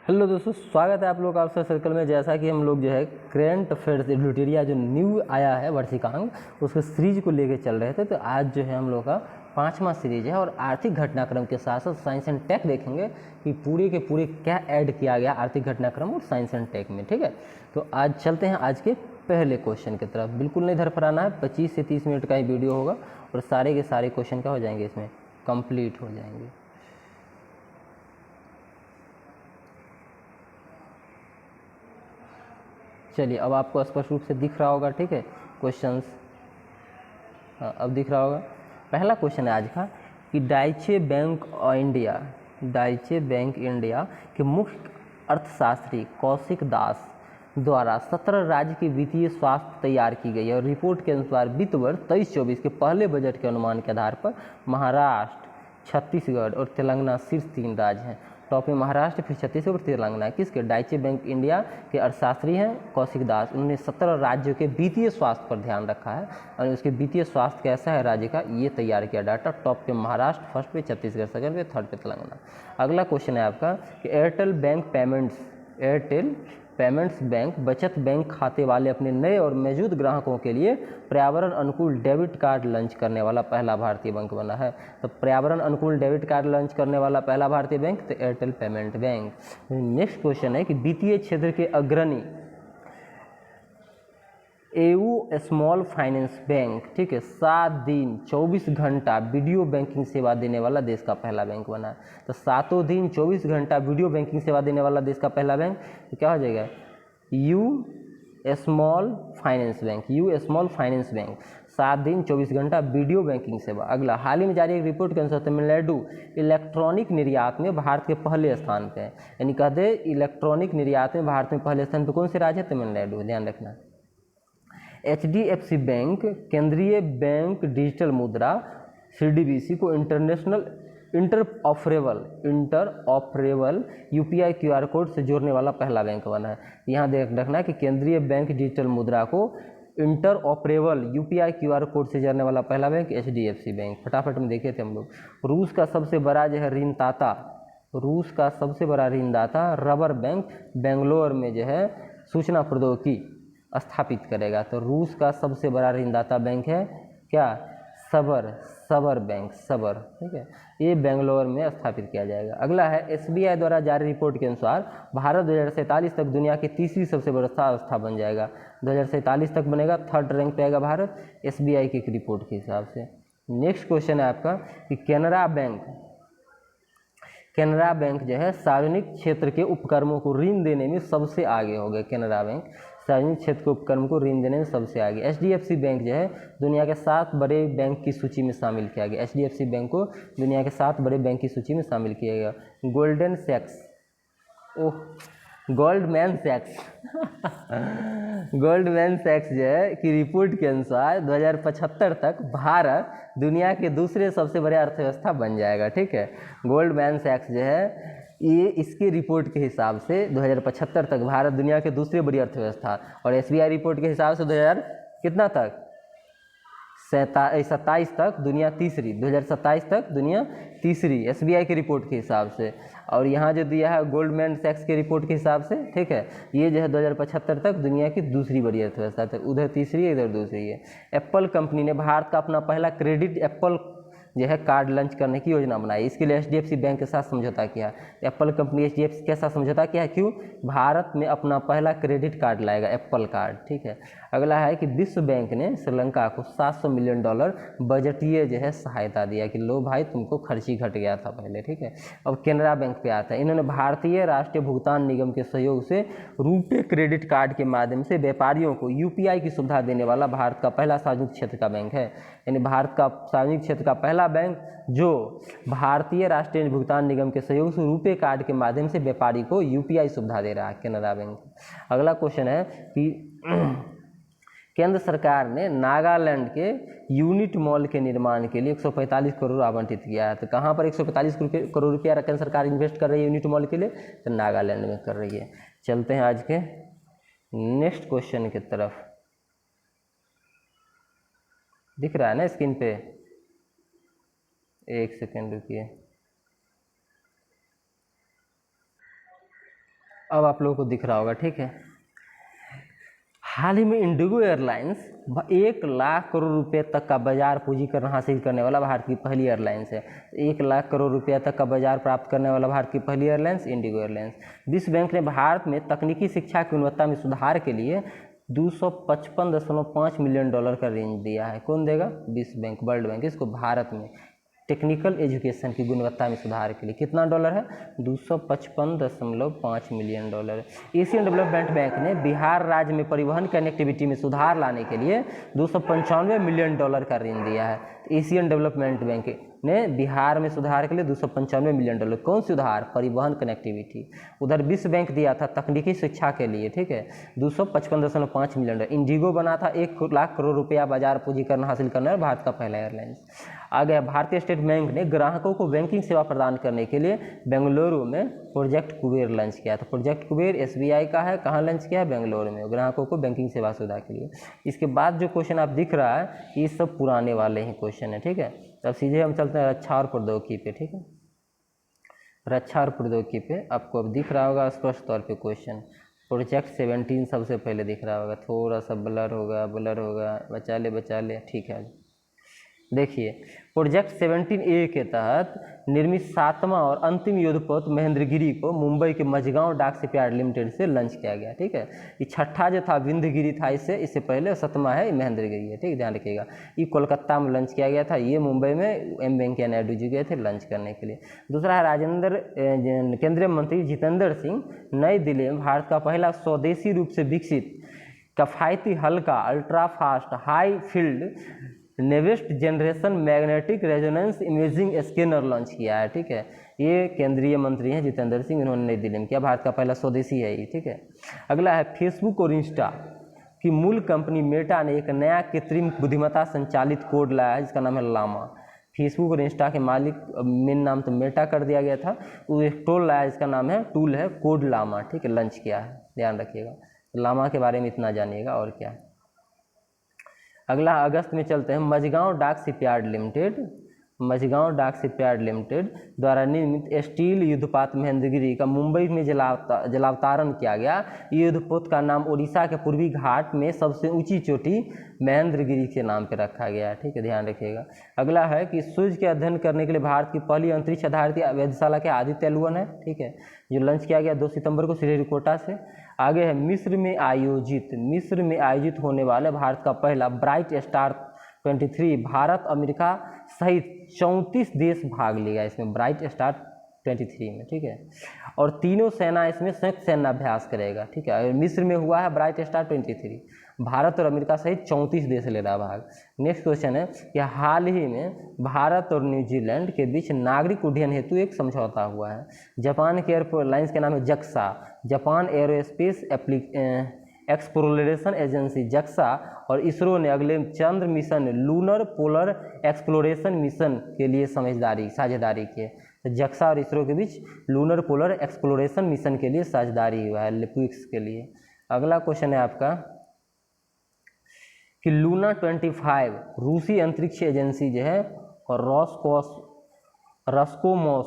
Hello दोस्तों, स्वागत है आप लोग का अवसर सर्कल में। जैसा कि हम लोग जो है करेंट अफेयर्स एडल्टेरिया जो न्यू आया है वर्षिकांक, उसके सीरीज को लेके चल रहे थे। तो आज जो है हम लोग का 5वां सीरीज है और आर्थिक घटनाक्रम के साथ साथ साइंस एंड टेक देखेंगे कि पूरे के पूरे क्या ऐड किया गया आर्थिक घटनाक्रम और साइंस एंड टेक में। ठीक है, तो आज चलते हैं आज के पहले क्वेश्चन की तरफ। बिल्कुल नहीं धरफराना है, 25 से 30 मिनट का ही वीडियो होगा और सारे के सारे क्वेश्चन क्या हो जाएंगे, इसमें कंप्लीट हो जाएंगे। चलिए, अब आपको स्पष्ट रूप से दिख रहा होगा। ठीक है, क्वेश्चंस हाँ अब दिख रहा होगा। पहला क्वेश्चन है आज का कि डाइचे बैंक इंडिया के मुख्य अर्थशास्त्री कौशिक दास द्वारा 17 राज्य की वित्तीय स्वास्थ्य तैयार की गई है और रिपोर्ट के अनुसार वित्त वर्ष 23-24 के पहले बजट के अनुमान के आधार पर महाराष्ट्र, छत्तीसगढ़ और तेलंगाना शीर्ष 3 राज्य हैं। टॉप में महाराष्ट्र, फिर छत्तीसगढ़ और तेलंगाना। किसके? डाइचे बैंक इंडिया के अर्थशास्त्री हैं कौशिक दास। उन्होंने 17 राज्यों के वित्तीय स्वास्थ्य पर ध्यान रखा है और उसके वित्तीय स्वास्थ्य कैसा है राज्य का, ये तैयार किया डाटा। टॉप पे महाराष्ट्र, फर्स्ट पे छत्तीसगढ़, सेकंड पे, थर्ड पे तेलंगाना। अगला क्वेश्चन है आपका कि एयरटेल पेमेंट्स बैंक बचत बैंक खाते वाले अपने नए और मौजूद ग्राहकों के लिए पर्यावरण अनुकूल डेबिट कार्ड लॉन्च करने वाला पहला भारतीय बैंक बना है। तो पर्यावरण अनुकूल डेबिट कार्ड लॉन्च करने वाला पहला भारतीय बैंक तो Airtel payment bank. Next question है कि वित्तीय क्षेत्र के अग्रणी एयू स्मॉल फाइनेंस बैंक, ठीक है, 7 दिन 24 घंटा वीडियो बैंकिंग सेवा देने वाला देश का पहला बैंक बना है। तो 7 दिन 24 घंटा वीडियो बैंकिंग सेवा देने वाला देश का पहला बैंक तो क्या हो जाएगा, यू स्मॉल फाइनेंस बैंक। 7 दिन 24 घंटा वीडियो बैंकिंग सेवा। अगला, हाल ही में जारी एक रिपोर्ट के अनुसार तमिलनाडु इलेक्ट्रॉनिक निर्यात में भारत के पहले स्थान पे है। यानी कहते इलेक्ट्रॉनिक निर्यात में भारत में पहले स्थान पे कौन से राज्य है? तमिलनाडु। ध्यान रखना। HDFC बैंक केंद्रीय बैंक डिजिटल मुद्रा CDBC को इंटरऑपरेबल UPI QR कोड से जोड़ने वाला पहला बैंक बना है। यहाँ देख रखना कि केंद्रीय बैंक डिजिटल मुद्रा को इंटरऑपरेबल UPI QR कोड से जोड़ने वाला पहला बैंक HDFC बैंक। फटाफट में देखे थे हम लोग। रूस का सबसे बड़ा जो है ऋणदाता रबर बैंक बेंगलोर में जो है सूचना प्रौद्योगिकी स्थापित करेगा। तो रूस का सबसे बड़ा ऋणदाता बैंक है क्या? सबर बैंक। ठीक है, ये बेंगलोर में स्थापित किया जाएगा। अगला है SBI द्वारा जारी रिपोर्ट के अनुसार भारत 2047 तक दुनिया की तीसरी सबसे बड़ा संस्था बन जाएगा। 2047 तक बनेगा, 3rd रैंक पे आएगा भारत SBI की एक रिपोर्ट के हिसाब से। नेक्स्ट क्वेश्चन है आपका कि केनरा बैंक जो है सार्वजनिक क्षेत्र के उपक्रमों को ऋण देने में सबसे आगे हो गए। केनरा बैंक सार्वजनिक क्षेत्र के उपक्रम को ऋण देने में सबसे आगे। HDFC बैंक जो है दुनिया के 7 बड़े बैंक की सूची में शामिल किया गया। HDFC बैंक को दुनिया के 7 बड़े बैंक की सूची में शामिल किया गया। गोल्डमैन सैक्स जो है कि रिपोर्ट के अनुसार 2075 तक भारत दुनिया के दूसरे सबसे बड़े अर्थव्यवस्था बन जाएगा। ठीक है, गोल्डमैन सैक्स जो है ये इसके रिपोर्ट के हिसाब से 2075 तक भारत दुनिया के दूसरी बड़ी अर्थव्यवस्था, और SBI रिपोर्ट के हिसाब से 2000 कितना तक 27 तक दुनिया तीसरी। 2027 तक दुनिया तीसरी SBI की रिपोर्ट के हिसाब से। और यहाँ जो दिया है गोल्डमैन सैक्स के रिपोर्ट के हिसाब से, ठीक है, ये जो है 2075 तक दुनिया की दूसरी बड़ी अर्थव्यवस्था है। उधर तीसरी है, इधर दूसरी है। एप्पल कंपनी ने भारत का अपना पहला क्रेडिट एप्पल जो है कार्ड लॉन्च करने की योजना बनाई। इसके लिए HDFC बैंक के साथ समझौता किया। एप्पल कंपनी HDFC के साथ समझौता किया है, क्यों? भारत में अपना पहला क्रेडिट कार्ड लाएगा, एप्पल कार्ड। ठीक है, अगला है कि विश्व बैंक ने श्रीलंका को $700 मिलियन बजटीय जो है सहायता दिया कि लो भाई तुमको खर्ची घट गया था पहले। ठीक है, अब केनरा बैंक पे आता है। इन्होंने भारतीय राष्ट्रीय भुगतान निगम के सहयोग से रुपे क्रेडिट कार्ड के माध्यम से व्यापारियों को UPI की सुविधा देने वाला भारत का पहला सार्वजनिक क्षेत्र का बैंक है। यानी भारत का सार्वजनिक क्षेत्र का पहला बैंक जो भारतीय राष्ट्रीय भुगतान निगम के सहयोग से रुपे कार्ड के माध्यम से व्यापारी को UPI सुविधा दे रहा है, केनरा बैंक। अगला क्वेश्चन है कि केंद्र सरकार ने नागालैंड के यूनिट मॉल के निर्माण के लिए 145 करोड़ आवंटित किया है। तो कहाँ पर 145 करोड़ रुपया केंद्र सरकार इन्वेस्ट कर रही है यूनिट मॉल के लिए? तो नागालैंड में कर रही है। चलते हैं आज के नेक्स्ट क्वेश्चन की तरफ। दिख रहा है ना स्क्रीन पे? एक सेकेंड रुकिए। अब आप लोगों को दिख रहा होगा, ठीक है। हाल ही में इंडिगो एयरलाइंस 1 लाख करोड़ रुपए तक का बाजार पूंजीकरण हासिल करने वाला भारत की पहली एयरलाइंस है। 1 लाख करोड़ रुपया तक का बाजार प्राप्त करने वाला भारत की पहली एयरलाइंस इंडिगो एयरलाइंस। विश्व बैंक ने भारत में तकनीकी शिक्षा की गुणवत्ता में सुधार के लिए $255.5 मिलियन का रेंज दिया है। कौन देगा? विश्व बैंक, वर्ल्ड बैंक, इसको भारत में टेक्निकल एजुकेशन की गुणवत्ता में सुधार के लिए। कितना डॉलर है? $255.5 मिलियन। एशियन डेवलपमेंट बैंक ने बिहार राज्य में परिवहन कनेक्टिविटी में सुधार लाने के लिए $295 मिलियन का ऋण दिया है। एशियन डेवलपमेंट बैंक ने बिहार में सुधार के लिए $295 मिलियन। कौन सुधार? परिवहन कनेक्टिविटी। उधर विश्व बैंक दिया था तकनीकी शिक्षा के लिए, ठीक है, $255.5 मिलियन। इंडिगो बना था 1 लाख करोड़ रुपया बाजार पूंजीकरण हासिल करने वाला भारत का पहला एयरलाइंस। आगे भारतीय स्टेट बैंक ने ग्राहकों को बैंकिंग सेवा प्रदान करने के लिए बेंगलुरु में प्रोजेक्ट कुबेर लॉन्च किया था। प्रोजेक्ट कुबेर SBI का है, कहाँ लॉन्च किया है? बेंगलुरु में, ग्राहकों को बैंकिंग सेवा सुविधा के लिए। इसके बाद जो क्वेश्चन आप दिख रहा है ये सब पुराने वाले ही क्वेश्चन है, ठीक है। तब सीधे हम चलते हैं रक्षा और प्रौद्योगिकी पे, ठीक है। रक्षा और प्रौद्योगिकी पे आपको अब दिख रहा होगा स्पष्ट तौर पे क्वेश्चन। प्रोजेक्ट 17 सबसे पहले दिख रहा होगा, थोड़ा सा ब्लर होगा, बचा ले, ठीक है। देखिए प्रोजेक्ट 17A के तहत निर्मित 7वां और अंतिम युद्धपोत महेंद्रगिरी को मुंबई के मझगांव डाक शिपयार्ड लिमिटेड से लॉन्च किया गया, ठीक है। ये छठा जो था विंध्यगिरी था, इससे पहले 7वां है महेंद्रगिरी है, ठीक, ध्यान रखिएगा। ये कोलकाता में लॉन्च किया गया था, ये मुंबई में M वेंकैया नायडू जी गए थे लॉन्च करने के लिए। दूसरा है केंद्रीय मंत्री जितेंद्र सिंह नई दिल्ली में भारत का पहला स्वदेशी रूप से विकसित किफायती हल्का ultra fast high field next generation magnetic resonance imaging scanner launch किया है, ठीक है। ये केंद्रीय मंत्री हैं जितेंद्र सिंह, इन्होंने नई दिल्ली में किया, भारत का पहला स्वदेशी है ये, ठीक है। अगला है फेसबुक और इंस्टा की मूल कंपनी मेटा ने एक नया कृत्रिम बुद्धिमत्ता संचालित कोड लाया है जिसका नाम है लामा। फेसबुक और इंस्टा के मालिक मेन नाम तो मेटा कर दिया गया था, वो एक टूल लाया जिसका नाम है कोड लामा, ठीक है, लॉन्च किया है, ध्यान रखिएगा। लामा के बारे में इतना जानिएगा और क्या। अगला अगस्त में चलते हैं। मझगांव डाक शिपयार्ड लिमिटेड द्वारा निर्मित स्टील युद्धपोत महेंद्रगिरी का मुंबई में जलावतरण किया गया। युद्धपोत का नाम उड़ीसा के पूर्वी घाट में सबसे ऊंची चोटी महेंद्रगिरी के नाम पर रखा गया है, ठीक है, ध्यान रखिएगा। अगला है कि सूर्य के अध्ययन करने के लिए भारत की पहली अंतरिक्ष आधारित वेधशाला के आदित्य L1 है, ठीक है, जो लॉन्च किया गया 2 सितंबर को श्रीहरिकोटा से। आगे है मिस्र में आयोजित होने वाले भारत का पहला ब्राइट स्टार 23। भारत अमेरिका सहित 34 देश भाग लिया इसमें ब्राइट स्टार 23 में, ठीक है। और तीनों सेना इसमें संयुक्त सैन्याभ्यास करेगा, ठीक है। मिस्र में हुआ है ब्राइट स्टार 23, भारत और अमेरिका सहित 34 देश ले रहा भाग। नेक्स्ट क्वेश्चन है कि हाल ही में भारत और न्यूजीलैंड के बीच नागरिक उड्डयन हेतु एक समझौता हुआ है। जापान के एयरलाइंस के नाम है JAXA, Japan aerospace exploration agency JAXA, और इसरो ने अगले चंद्र mission lunar polar exploration mission के लिए साझेदारी की है। तो जक्सा और इसरो के बीच लूनर पोलर एक्सप्लोरेशन मिशन के लिए साझेदारी हुआ है, लिपिक्स के लिए। अगला क्वेश्चन है आपका कि लूना 25 रूसी अंतरिक्ष एजेंसी जो है और रॉसकोमोस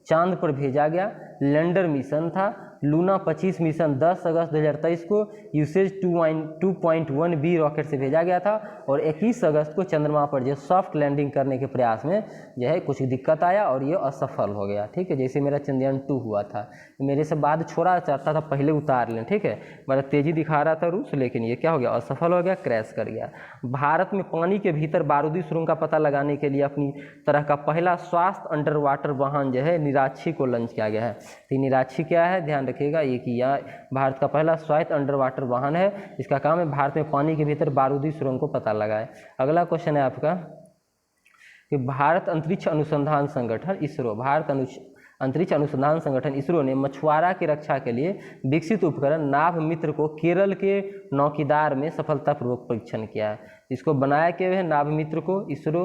चांद पर भेजा गया लैंडर मिशन था। लूना 25 मिशन 10 अगस्त 2023 को यूसेज 2.1B रॉकेट से भेजा गया था और 21 अगस्त को चंद्रमा पर जो सॉफ्ट लैंडिंग करने के प्रयास में जो है कुछ दिक्कत आया और ये असफल हो गया, ठीक है। जैसे मेरा चंद्रयान 2 हुआ था, मेरे से बाद छोड़ा चाहता था पहले उतार लें, ठीक है, बड़ा तेज़ी दिखा रहा था रूस, लेकिन ये क्या हो गया, असफल हो गया, क्रैश कर गया। भारत में पानी के भीतर बारूदी सुरंग का पता लगाने के लिए अपनी तरह का पहला स्वास्थ्य अंडर वाटर वाहन जो है निराक्षी को लॉन्च किया गया है। तो निराक्षी क्या है, ध्यान रखिएगा, ये कि यह भारत का पहला स्वायत्त अंडर वाटर वाहन है। इसका काम है भारत में पानी के भीतर बारूदी सुरंग को पता लगाए। अगला क्वेश्चन है आपका कि भारत अंतरिक्ष अनुसंधान संगठन इसरो ने मछुआरा की रक्षा के लिए विकसित उपकरण नाभ मित्र को केरल के नौकीदार में सफलतापूर्वक परीक्षण किया है। इसको बनाया के हुए नाभ मित्र को इसरो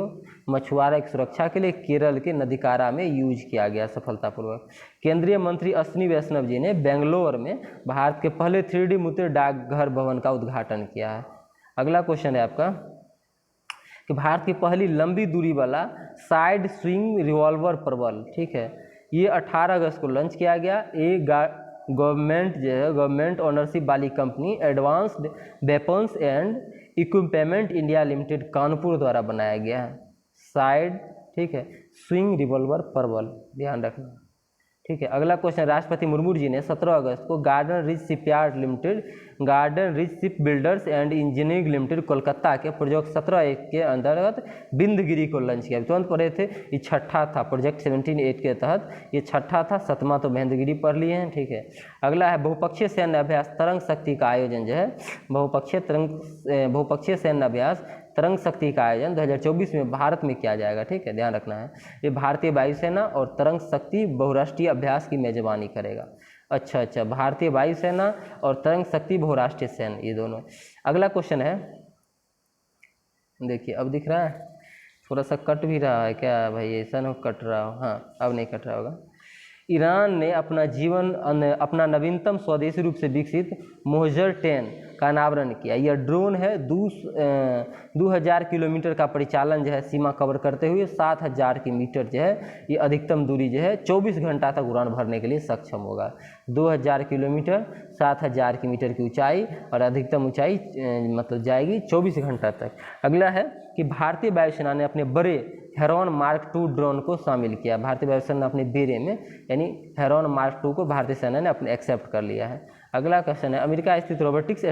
मछुआरा की सुरक्षा के लिए केरल के नदीकारा में यूज किया गया सफलतापूर्वक। केंद्रीय मंत्री अश्विनी वैष्णव जी ने बेंगलोर में भारत के पहले 3D मुद्रित डाकघर भवन का उद्घाटन किया है। अगला क्वेश्चन है आपका कि भारत की पहली लंबी दूरी वाला साइड स्विंग रिवॉल्वर प्रबल, ठीक है, ये 18 अगस्त को लॉन्च किया गया। गवर्नमेंट जो है गवर्नमेंट ओनरशिप वाली company advanced weapons and equipment India limited Kanpur द्वारा बनाया गया है। साइड, ठीक है, स्विंग रिवॉल्वर परवल, ध्यान रखना, ठीक है। अगला क्वेश्चन, राष्ट्रपति मुर्मू जी ने 17 अगस्त को garden rich shipyard limited, garden rich ship builders and engineering limited Kolkata के प्रोजेक्ट 17 के अंतर्गत बिंदगिरी को लॉन्च किया। तुरंत पढ़े थे, ये छठा था प्रोजेक्ट 17(8) के तहत, ये छठा था, 7वां तो बिंदगिरी पढ़ लिए हैं, ठीक है। अगला है बहुपक्षीय सैन्य अभ्यास तरंग शक्ति का आयोजन जो है बहुपक्षीय सैन्य अभ्यास तरंग शक्ति का आयोजन 2024 में भारत में किया जाएगा, ठीक है, ध्यान रखना है। ये भारतीय वायुसेना और तरंग शक्ति बहुराष्ट्रीय अभ्यास की मेजबानी करेगा। अच्छा, भारतीय वायुसेना और तरंग शक्ति बहुराष्ट्रीय सेना, ये दोनों। अगला क्वेश्चन है, देखिए अब दिख रहा है, थोड़ा सा कट भी रहा है क्या भाई, ऐसा ना कट रहा हो, हाँ अब नहीं कट रहा होगा। ईरान ने अपना नवीनतम स्वदेशी रूप से विकसित मोहजर 10 का अनावरण किया। यह ड्रोन है 2000 किलोमीटर का परिचालन जो है सीमा कवर करते हुए 7000 मीटर जो है ये अधिकतम दूरी जो है 24 घंटा तक उड़ान भरने के लिए सक्षम होगा। 2000 किलोमीटर, 7000 मीटर की ऊंचाई और अधिकतम ऊंचाई मतलब जाएगी 24 घंटा तक। अगला है कि भारतीय वायुसेना ने अपने बड़े हेरॉन मार्क 2 ड्रोन को शामिल किया। भारतीय वायुसेना ने अपने बेड़े में यानी हेरॉन मार्क 2 को भारतीय सेना ने अपने एक्सेप्ट कर लिया है। अगला क्वेश्चन है, अमेरिका स्थित रोबोटिक्स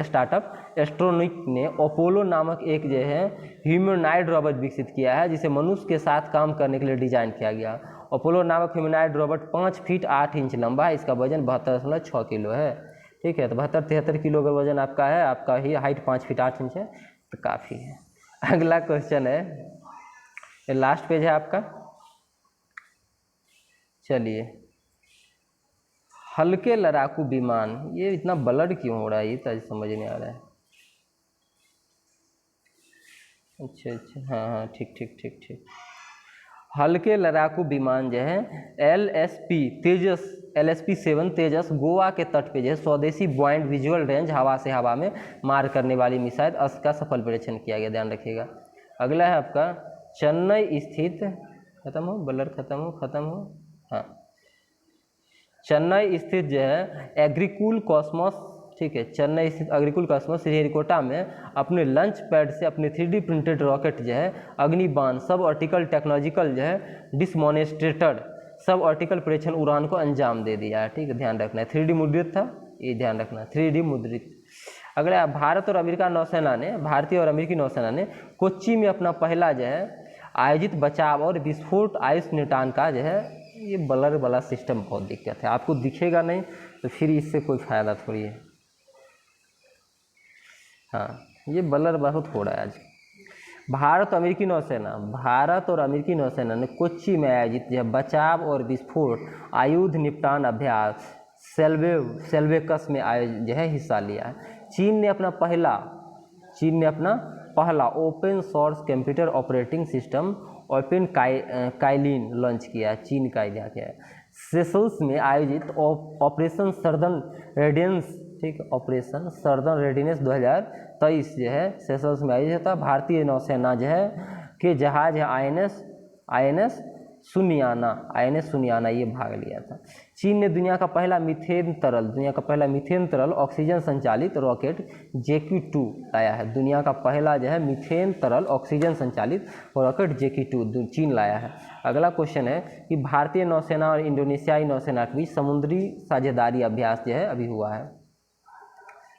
स्टार्टअप एस्ट्रोनिक ने अपोलो नामक एक जो है ह्यूमनॉइड रोबोट विकसित किया है, जिसे मनुष्य के साथ काम करने के लिए डिजाइन किया गया। अपोलो नामक ह्यूमनॉइड रोबोट 5 फीट 8 इंच लंबा है, इसका वजन 72.6 किलो है, ठीक है। तो 72-73 किलो का वजन आपका है, आपका ही हाइट 5 फीट 8 इंच है, तो काफ़ी है। अगला क्वेश्चन है, ये लास्ट पेज है आपका, चलिए। हल्के लड़ाकू विमान, ये इतना ब्लर क्यों हो रहा है, ये तो समझ नहीं आ रहा है। अच्छा, हाँ, ठीक। हल्के लड़ाकू विमान जो है LSP-7 तेजस गोवा के तट पे जो है स्वदेशी बॉइंट विजुअल रेंज हवा से हवा में मार करने वाली मिसाइल अस्त्र का सफल परीक्षण किया गया, ध्यान रखिएगा। अगला है आपका चेन्नई स्थित, खत्म हो, हाँ, चेन्नई स्थित जो है एग्रीकूल कॉस्मोस, ठीक है, चेन्नई स्थित एग्रीकूल कॉस्मोस श्रीहरिकोटा में अपने लंच पैड से अपने 3D प्रिंटेड रॉकेट जो है अग्निबाण सब ऑर्टिकल टेक्नोलॉजिकल जो है डिसमोनेस्ट्रेटेड सब ऑर्टिकल परीक्षण उड़ान को अंजाम दे दिया है, ठीक है, ध्यान रखना है। 3D मुद्रित था, ये ध्यान रखना, 3D मुद्रित। अगला भारतीय और अमेरिकी नौसेना ने कोच्चि में अपना पहला जो है आयोजित बचाव और विस्फोट आयुष निटान का जो है, ये ब्लर वाला सिस्टम बहुत दिक्कत है, आपको दिखेगा नहीं तो फिर इससे कोई फ़ायदा थोड़ी है। हाँ, ये ब्लर बहुत हो रहा है आज। भारत और अमेरिकी नौसेना ने कोच्चि में आयोजित जो बचाव और विस्फोट आयुध निपटान अभ्यास सेल्वेकस में जो है हिस्सा लिया है। चीन ने अपना पहला open source computer operating system open Kaelin launch किया, चीन का इलाका किया है। सेशल्स में आयोजित ऑपरेशन सर्दर्न रेडिनेस, ठीक है, ऑपरेशन सर्दर्न रेडिनेस 2023 जो है सेशल्स में आयोजित था। भारतीय नौसेना जो है के जहाज है INS सुनियाना ये भाग लिया था। चीन ने दुनिया का पहला मीथेन तरल ऑक्सीजन संचालित रॉकेट JQ2 लाया है। दुनिया का पहला जो है मीथेन तरल ऑक्सीजन संचालित रॉकेट JQ2 चीन लाया है। अगला क्वेश्चन है कि भारतीय नौसेना और इंडोनेशियाई नौसेना के बीच समुद्री साझेदारी अभ्यास जो है अभी हुआ है,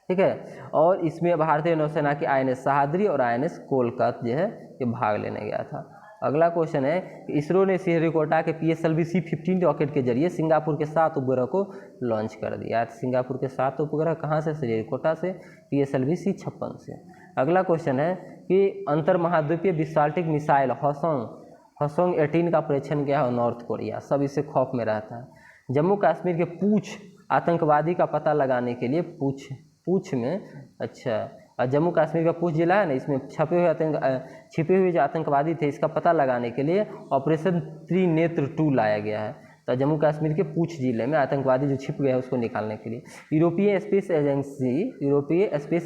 ठीक है, और इसमें भारतीय नौसेना की INS सहाद्री और INS कोलकाता जो है ये भाग लेने गया था। अगला क्वेश्चन है कि इसरो ने श्रीहरिकोटा के PSLV-C-15 रॉकेट के जरिए सिंगापुर के 7 उपग्रह को लॉन्च कर दिया। सिंगापुर के 7 उपग्रह कहाँ से? श्रीहरिकोटा से, PSLV-C-56 से। अगला क्वेश्चन है कि अंतर महाद्वीपीय बिस्टाल्टिक मिसाइल हसोंग 18 का परीक्षण किया है नॉर्थ कोरिया। सब इससे खौफ में रहता है। जम्मू कश्मीर के पूंछ आतंकवादी का पता लगाने के लिए पूंछ में, अच्छा, और जम्मू कश्मीर का पूंछ जिला है ना, इसमें छिपे हुए जो आतंकवादी थे इसका पता लगाने के लिए ऑपरेशन त्रिनेत्र 2 लाया गया है। तो जम्मू कश्मीर के पूंछ जिले में आतंकवादी जो छिप गए हैं उसको निकालने के लिए यूरोपीय स्पेस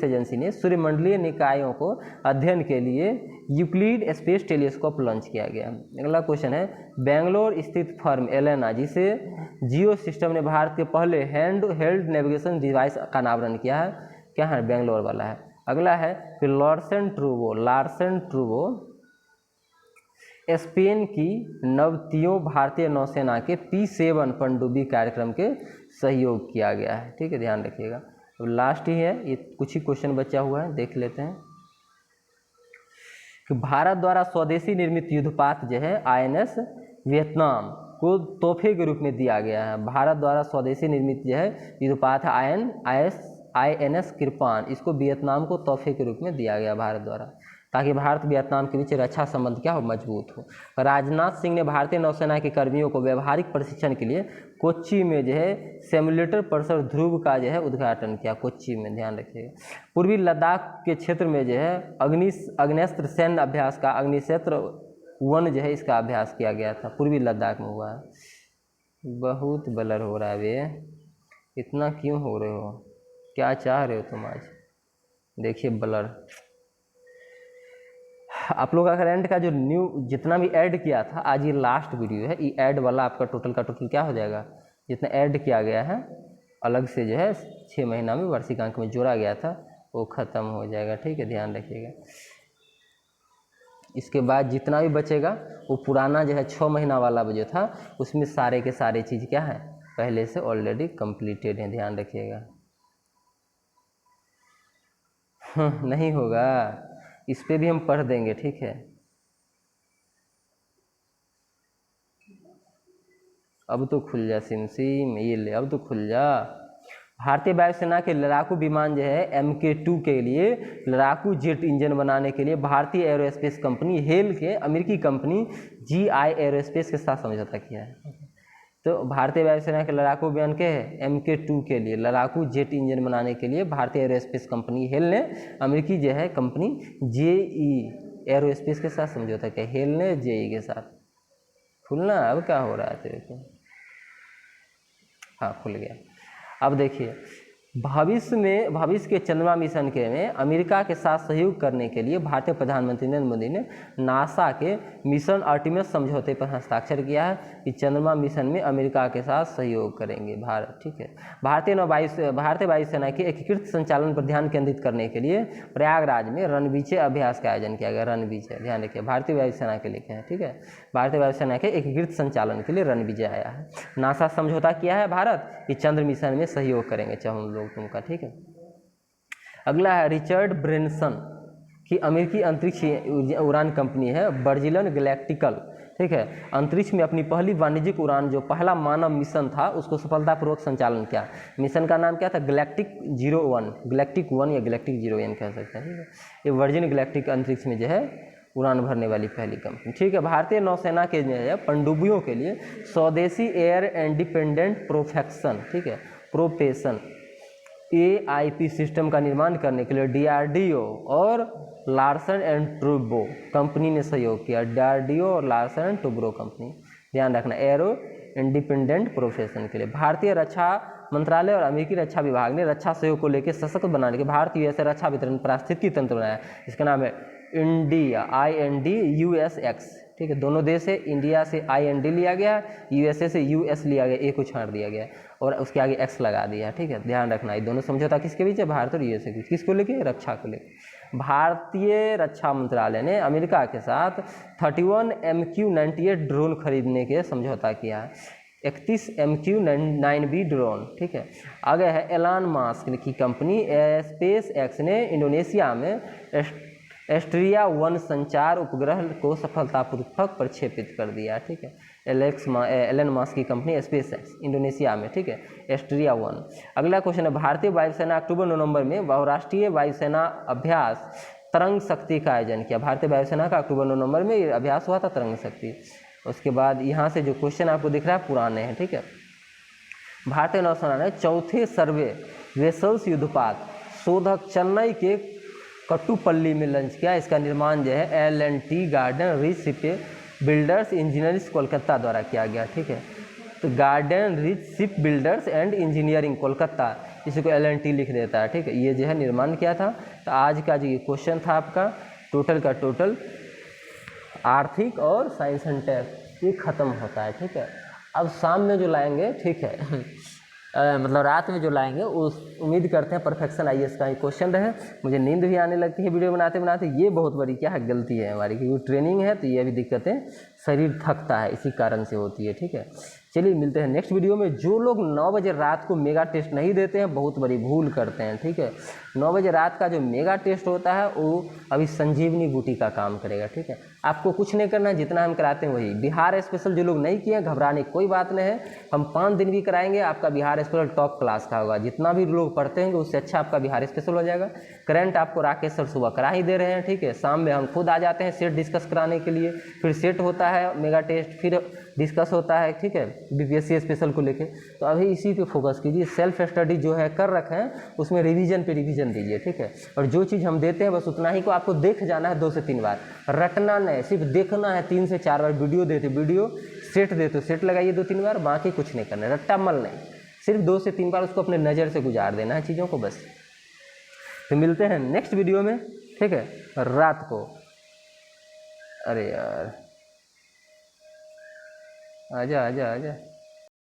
एजेंसी ने सूर्यमंडलीय निकायों को अध्ययन के लिए यूक्लिड स्पेस टेलीस्कोप लॉन्च किया गया। अगला क्वेश्चन है, बेंगलोर स्थित फर्म एलेना जिसे जियो सिस्टम ने भारत के पहले हैंड हेल्ड नेविगेशन डिवाइस का अनावरण किया है, क्या है, बेंगलोर वाला है। अगला है कि लार्सन ट्रूबो स्पेन की नवतियों भारतीय नौसेना के P7 पनडुब्बी कार्यक्रम के सहयोग किया गया है, ठीक है, ध्यान रखिएगा। तो लास्ट ही है, ये कुछ ही क्वेश्चन बचा हुआ है, देख लेते हैं कि भारत द्वारा स्वदेशी निर्मित युद्धपात जो है INS वियतनाम को तोहफे के रूप में दिया गया है। भारत द्वारा स्वदेशी निर्मित जो है युद्धपात है INS कृपान, इसको वियतनाम को तोहफे के रूप में दिया गया भारत द्वारा, ताकि भारत वियतनाम के बीच रक्षा संबंध क्या हो, मजबूत हो। राजनाथ सिंह ने भारतीय नौसेना के कर्मियों को व्यवहारिक प्रशिक्षण के लिए कोच्चि में जो है सिमुलेटर परिसर ध्रुव का जो है उद्घाटन किया, कोच्चि में, ध्यान रखिएगा। पूर्वी लद्दाख के क्षेत्र में जो है अग्नेस्त्र सैन्य अभ्यास का अग्निशस्त्र 1 जो है इसका अभ्यास किया गया था, पूर्वी लद्दाख में हुआ है। बहुत ब्लर हो रहा है वे, इतना क्यों हो रहे हो, क्या चाह रहे हो तुम आज, देखिए ब्लर। आप लोग का करंट का जो न्यू जितना भी ऐड किया था, आज ये लास्ट वीडियो है, ये ऐड वाला आपका टोटल का टोटल क्या हो जाएगा, जितना ऐड किया गया है अलग से जो है 6 महीना में वार्षिक अंक में जोड़ा गया था वो ख़त्म हो जाएगा, ठीक है, ध्यान रखिएगा। इसके बाद जितना भी बचेगा वो पुराना जो है 6 महीना वाला जो था उसमें सारे के सारे चीज़ क्या है पहले से ऑलरेडी कंप्लीटेड है, ध्यान रखिएगा। नहीं होगा, इस पे भी हम पढ़ देंगे, ठीक है। अब तो खुल जा सिमसिम, ये ले, अब तो खुल जा। भारतीय वायुसेना के लड़ाकू विमान जो है MK2 के लिए लड़ाकू जेट इंजन बनाने के लिए भारतीय एरोस्पेस कंपनी हेल के अमेरिकी कंपनी GI एरोस्पेस के साथ समझौता किया है। तो भारतीय वायुसेना के लड़ाकू विमान के MK2 के लिए लड़ाकू जेट इंजन बनाने के लिए भारतीय एरोस्पेस कंपनी हेल ने अमेरिकी जो है कंपनी JE एरोस्पेस के साथ समझौता किया। हेल ने JE के साथ। खुलना, अब क्या हो रहा है तेरे को, हाँ खुल गया। अब देखिए भविष्य के चंद्रमा मिशन के में अमेरिका के साथ सहयोग करने के लिए भारतीय प्रधानमंत्री नरेंद्र मोदी ने नासा के मिशन आर्टेमिस समझौते पर हस्ताक्षर किया है कि चंद्रमा मिशन में अमेरिका के साथ सहयोग करेंगे भारत, ठीक है। भारतीय वायुसेना के एकीकृत संचालन पर ध्यान केंद्रित करने के लिए प्रयागराज में रणविजय अभ्यास का आयोजन किया गया। रणविजय, ध्यान रखिए, भारतीय वायुसेना के लिखे हैं, ठीक है। भारतीय वायुसेना के एकीकृत संचालन के लिए रणविजय आया है। नासा समझौता किया है भारत कि चंद्र मिशन में सहयोग करेंगे चाहे हम लोग तुमका, ठीक है। अगला है रिचर्ड ब्रेनसन की अमेरिकी अंतरिक्ष उड़ान कंपनी है वर्जिन गैलेक्टिकल, ठीक है। अंतरिक्ष में अपनी पहली वाणिज्यिक उड़ान जो पहला मानव मिशन था उसको सफलतापूर्वक संचालन किया। मिशन का नाम क्या था, गैलेक्टिक 01, गैलेक्टिक 1 या गैलेक्टिक 0 कह सकते हैं, ठीक है। ये वर्जिन गैलेक्टिक अंतरिक्ष में जो है उड़ान भरने वाली पहली कंपनी, ठीक है। भारतीय नौसेना के पनडुब्बियों के लिए स्वदेशी एयर इंडिपेंडेंट प्रोफेक्शन, ठीक है, प्रोपेशन AIP सिस्टम का निर्माण करने के लिए DRDO और लार्सन एंड टूब्रो कंपनी ने सहयोग किया। DRDO और लार्सन एंड टूब्रो कंपनी, ध्यान रखना, एरो इंडिपेंडेंट प्रोफेशन के लिए। भारतीय रक्षा मंत्रालय और अमेरिकी रक्षा विभाग ने रक्षा सहयोग को लेकर सशक्त बनाने के भारत USA रक्षा वितरण पारिस्थितिकी तंत्र बनाया। इसका नाम है इंडिया, IND-USX, ठीक है। दोनों देश से इंडिया से IND लिया गया, USA से US लिया गया, A को छाड़ दिया गया और उसके आगे X लगा दिया, ठीक है। ध्यान रखना, ये दोनों समझौता किसके बीच है, भारत और USA के, किसको लेके, रक्षा को लेके। भारतीय रक्षा मंत्रालय ने अमेरिका के साथ 31 MQ-98 ड्रोन खरीदने के समझौता किया है। 31 MQ-9B ड्रोन, ठीक है। आगे है एलन मस्क की कंपनी स्पेस एक्स ने इंडोनेशिया में एस्ट्रिया 1 संचार उपग्रह को सफलतापूर्वक प्रक्षेपित कर दिया, ठीक है। एलन मस्क की कंपनी स्पेस एक्स इंडोनेशिया में, ठीक है, एस्ट्रिया 1। अगला क्वेश्चन है भारतीय वायुसेना अक्टूबर-नवंबर में बहुराष्ट्रीय वायुसेना अभ्यास तरंग शक्ति का आयोजन किया। भारतीय वायुसेना का अक्टूबर-नवंबर में ये अभ्यास हुआ था, तरंग शक्ति। उसके बाद यहाँ से जो क्वेश्चन आपको दिख रहा है पुराने हैं, ठीक है। भारतीय नौसेना ने चौथे सर्वे वेसल्स युद्धपात शोधक चेन्नई के कट्टुपल्ली में लॉन्च किया। इसका निर्माण जो है L&T garden rich ship builders engineers Kolkata द्वारा किया गया, ठीक है। तो garden rich ship builders and engineering Kolkata, इसी को LNT लिख देता है, ठीक है। ये जो है निर्माण किया था। तो आज का जो ये क्वेश्चन था आपका टोटल का टोटल आर्थिक और साइंस एंड टेक ये ख़त्म होता है, ठीक है। अब शाम में जो लाएंगे, ठीक है मतलब रात में जो लाएंगे उस उम्मीद करते हैं परफेक्शन IAS का ही क्वेश्चन रहे। मुझे नींद भी आने लगती है वीडियो बनाते बनाते, ये बहुत बड़ी क्या है गलती है हमारी, क्योंकि ट्रेनिंग है तो ये भी दिक्कतें, शरीर थकता है इसी कारण से होती है, ठीक है। चलिए मिलते हैं नेक्स्ट वीडियो में। जो लोग 9 बजे रात को मेगा टेस्ट नहीं देते हैं बहुत बड़ी भूल करते हैं, ठीक है। 9 बजे रात का जो मेगा टेस्ट होता है वो अभी संजीवनी बूटी का काम करेगा, ठीक है। आपको कुछ नहीं करना है, जितना हम कराते हैं वही। बिहार स्पेशल जो लोग नहीं किए हैं घबराने की कोई बात नहीं है, हम 5 दिन भी कराएंगे, आपका बिहार स्पेशल टॉप क्लास का होगा। जितना भी लोग पढ़ते हैं उससे अच्छा आपका बिहार स्पेशल हो जाएगा। करंट आपको राकेश सर सुबह करा ही दे रहे हैं, ठीक है। शाम में हम खुद आ जाते हैं सेट डिस्कस कराने के लिए, फिर सेट होता है मेगा टेस्ट, फिर डिस्कस होता है, ठीक है, BPSC स्पेशल को लेके। तो अभी इसी पे फोकस कीजिए, सेल्फ स्टडी जो है कर रखे हैं उसमें रिवीजन पे रिवीजन दीजिए, ठीक है। और जो चीज़ हम देते हैं बस उतना ही को आपको देख जाना है 2 से 3 बार, रटना नहीं, सिर्फ देखना है। 3 से 4 बार वीडियो देते, वीडियो सेट देते सेट लगाइए 2-3 बार, बाकी कुछ नहीं करना है, रट्टा मल नहीं, सिर्फ 2 से 3 बार उसको अपने नज़र से गुजार देना है चीज़ों को बस। तो मिलते हैं नेक्स्ट वीडियो में, ठीक है, रात को। अरे यार आजा आजा आजा।